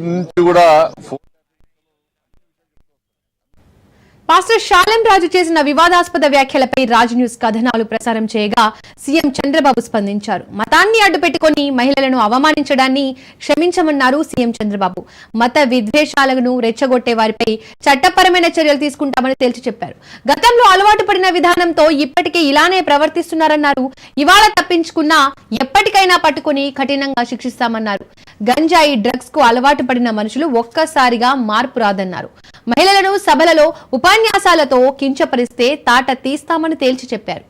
నుంచి కూడా పాస్టర్ శాలెం రాజు చేసిన వివాదాస్పద వ్యాఖ్యలపై రాజ్ న్యూస్ కథనాలు ప్రసారం చేయగా సీఎం చంద్రబాబు స్పందించారు. మతాన్ని అడ్డుపెట్టుకుని మహిళలను అవమానించడాన్ని క్షమించమన్నారు సీఎం చంద్రబాబు. మత విద్వేషాలను రెచ్చగొట్టే వారిపై చట్టపరమైన చర్యలు తీసుకుంటామని తేల్చి చెప్పారు. గతంలో అలవాటు పడిన విధానంతో ఇప్పటికే ఇలానే ప్రవర్తిస్తున్నారన్నారు. ఇవాళ తప్పించుకున్నా ఎప్పటికైనా పట్టుకుని కఠినంగా శిక్షిస్తామన్నారు. గంజాయి డ్రగ్స్ కు అలవాటు పడిన మనుషులు ఒక్కసారిగా మార్పు రాదన్నారు. మహిళలను సభలలో ఉపన్యాసాలతో కించపరిస్తే తాట తీస్తామని తేల్చి చెప్పారు.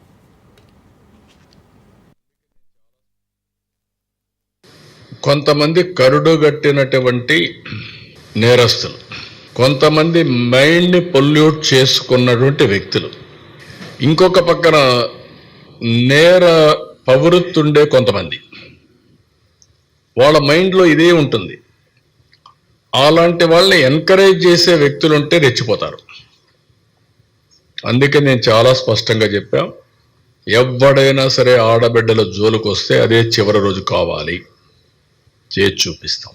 కొంతమంది కరుడుగట్టినటువంటి నేరస్తులు, కొంతమంది మైండ్ని పొల్యూట్ చేసుకున్నటువంటి వ్యక్తులు, ఇంకొక పక్కన నేర ప్రవృత్తుండే కొంతమంది, వాళ్ళ మైండ్లో ఇదే ఉంటుంది. అలాంటి వాళ్ళని ఎంకరేజ్ చేసే వ్యక్తులుంటే రెచ్చిపోతారు. అందుకే నేను చాలా స్పష్టంగా చెప్పా, ఎవడైనా సరే ఆడబిడ్డల జోలికి వస్తే అదే చివరి రోజు కావాలి, చేసి చూపిస్తాం.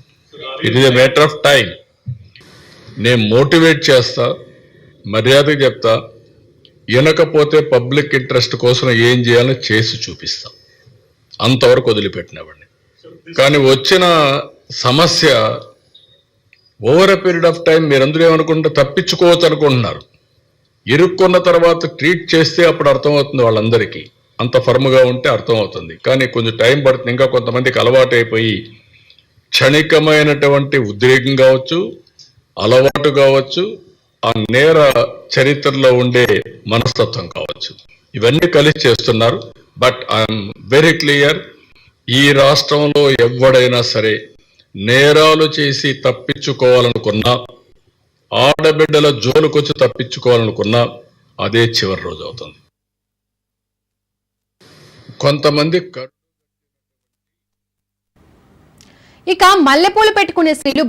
It is a matter of time. నేను మోటివేట్ చేస్తా, మర్యాదగా చెప్తా, వినకపోతే పబ్లిక్ ఇంట్రెస్ట్ కోసం ఏం చేయాలో చేసి చూపిస్తాం. అంతవరకు వదిలిపెట్టినవాడిని. కానీ వచ్చిన సమస్య over a period of time మీరందరూ ఏమనుకుంటే తప్పించుకోవచ్చు అనుకుంటున్నారు. ఇరుక్కున్న తర్వాత ట్రీట్ చేస్తే అప్పుడు అర్థమవుతుంది వాళ్ళందరికీ. అంత ఫర్మ్గా ఉంటే అర్థమవుతుంది. కానీ కొంచెం టైం పడుతుంది. ఇంకా కొంతమందికి అలవాటు అయిపోయి క్షణికమైనటువంటి ఉద్రేకం కావచ్చు, అలవాటు కావచ్చు, ఆ నేర చరిత్రలో ఉండే మనస్తత్వం కావచ్చు, ఇవన్నీ కలిసి చేస్తున్నారు. బట్ ఐఎమ్ వెరీ క్లియర్, ఈ రాష్ట్రంలో ఎవడైనా సరే నేరాలు చేసి తప్పించుకోవాలనుకున్నా, ఆడబిడ్డల జోలుకొచ్చి తప్పించుకోవాలనుకున్నా అదే చివరి రోజు అవుతుంది. కొంతమంది ఇక మల్లెపూలు పెట్టుకునే స్త్రీలు